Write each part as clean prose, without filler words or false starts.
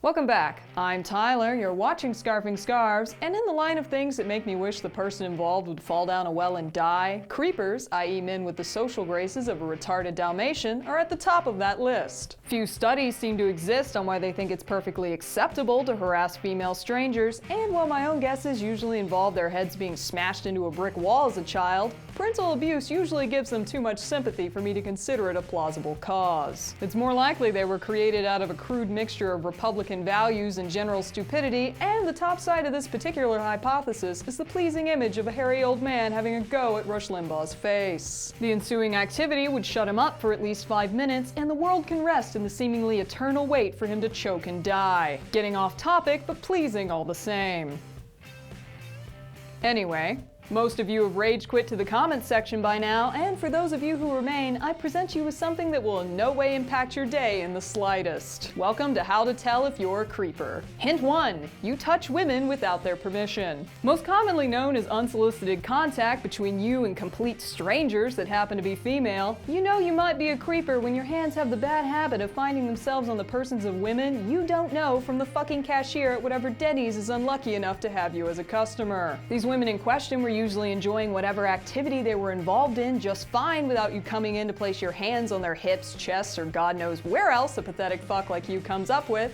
Welcome back. I'm Tyler, you're watching Scarfing Scarves, and in the line of things that make me wish the person involved would fall down a well and die, creepers, i.e. men with the social graces of a retarded Dalmatian, are at the top of that list. Few studies seem to exist on why they think it's perfectly acceptable to harass female strangers, and while my own guesses usually involve their heads being smashed into a brick wall as a child, parental abuse usually gives them too much sympathy for me to consider it a plausible cause. It's more likely they were created out of a crude mixture of Republican values and general stupidity, and the top side of this particular hypothesis is the pleasing image of a hairy old man having a go at Rush Limbaugh's face. The ensuing activity would shut him up for at least 5 minutes, and the world can rest in the seemingly eternal wait for him to choke and die. Getting off topic, but pleasing all the same. Anyway, most of you have rage quit to the comments section by now, and for those of you who remain, I present you with something that will in no way impact your day in the slightest. Welcome to How to Tell If You're a Creeper. Hint 1. You touch women without their permission. Most commonly known as unsolicited contact between you and complete strangers that happen to be female, you know you might be a creeper when your hands have the bad habit of finding themselves on the persons of women you don't know from the fucking cashier at whatever Denny's is unlucky enough to have you as a customer. These women in question were usually enjoying whatever activity they were involved in just fine without you coming in to place your hands on their hips, chests, or God knows where else a pathetic fuck like you comes up with.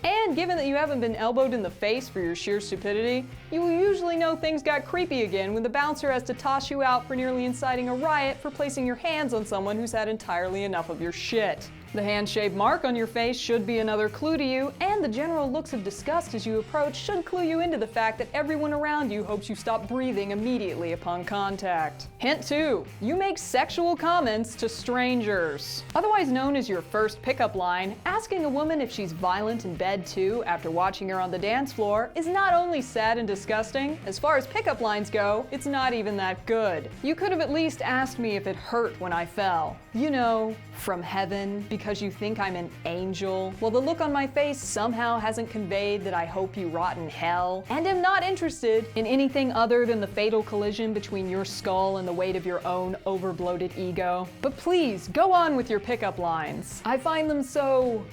And given that you haven't been elbowed in the face for your sheer stupidity, you will usually know things got creepy again when the bouncer has to toss you out for nearly inciting a riot for placing your hands on someone who's had entirely enough of your shit. The hand-shaped mark on your face should be another clue to you, and the general looks of disgust as you approach should clue you into the fact that everyone around you hopes you stop breathing immediately upon contact. Hint 2. You make sexual comments to strangers. Otherwise known as your first pickup line, asking a woman if she's violent in bed too after watching her on the dance floor is not only sad and disgusting, as far as pickup lines go, it's not even that good. You could have at least asked me if it hurt when I fell. You know, from heaven, because you think I'm an angel. Well, the look on my face somehow hasn't conveyed that I hope you rot in hell, and am not interested in anything other than the fatal collision between your skull and the weight of your own overbloated ego. But please, go on with your pickup lines. I find them so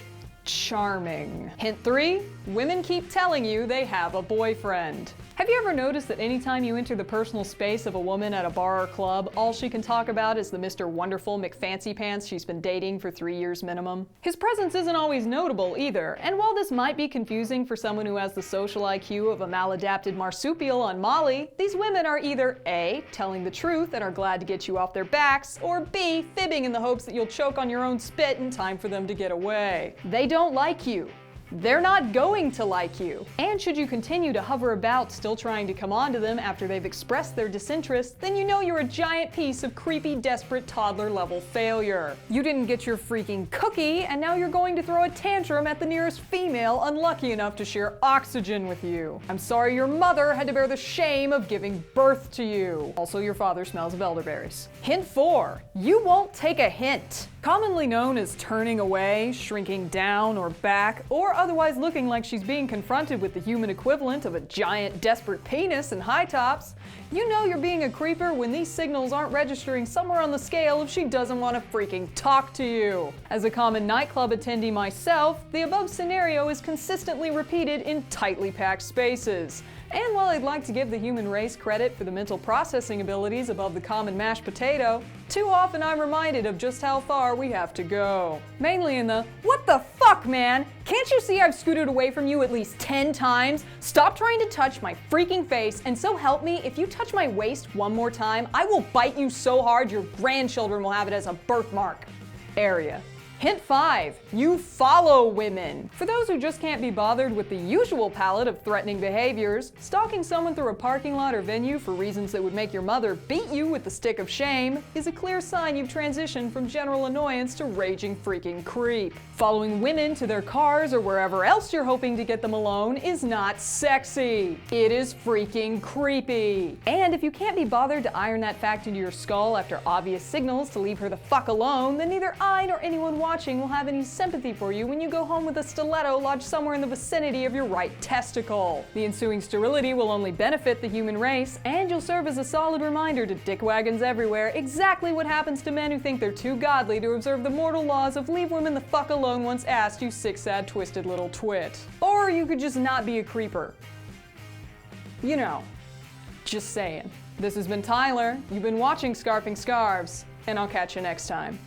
charming. Hint 3. Women keep telling you they have a boyfriend. Have you ever noticed that anytime you enter the personal space of a woman at a bar or club, all she can talk about is the Mr. Wonderful McFancypants she's been dating for 3 years minimum? His presence isn't always notable either, and while this might be confusing for someone who has the social IQ of a maladapted marsupial on Molly, these women are either A, telling the truth and are glad to get you off their backs, or B, fibbing in the hopes that you'll choke on your own spit in time for them to get away. They don't like you. They're not going to like you. And should you continue to hover about still trying to come on to them after they've expressed their disinterest, then you know you're a giant piece of creepy, desperate toddler-level failure. You didn't get your freaking cookie, and now you're going to throw a tantrum at the nearest female unlucky enough to share oxygen with you. I'm sorry your mother had to bear the shame of giving birth to you. Also, your father smells of elderberries. Hint 4. You won't take a hint. Commonly known as turning away, shrinking down or back, or otherwise looking like she's being confronted with the human equivalent of a giant desperate penis in high tops, you know you're being a creeper when these signals aren't registering somewhere on the scale if she doesn't want to freaking talk to you. As a common nightclub attendee myself, the above scenario is consistently repeated in tightly packed spaces. And while I'd like to give the human race credit for the mental processing abilities above the common mashed potato, too often I'm reminded of just how far we have to go. Mainly in the, what the fuck, man? Can't you see I've scooted away from you at least 10 times? Stop trying to touch my freaking face, and so help me, if you touch my waist one more time, I will bite you so hard your grandchildren will have it as a birthmark. Area. Hint 5. You follow women. For those who just can't be bothered with the usual palette of threatening behaviors, stalking someone through a parking lot or venue for reasons that would make your mother beat you with the stick of shame is a clear sign you've transitioned from general annoyance to raging freaking creep. Following women to their cars or wherever else you're hoping to get them alone is not sexy. It is freaking creepy. And if you can't be bothered to iron that fact into your skull after obvious signals to leave her the fuck alone, then neither I nor anyone watching will have any sympathy for you when you go home with a stiletto lodged somewhere in the vicinity of your right testicle. The ensuing sterility will only benefit the human race, and you'll serve as a solid reminder to dickwagons everywhere exactly what happens to men who think they're too godly to observe the mortal laws of leave women the fuck alone once asked, you sick, sad, twisted little twit. Or you could just not be a creeper. You know, just saying. This has been Tyler, you've been watching Scarfing Scarves, and I'll catch you next time.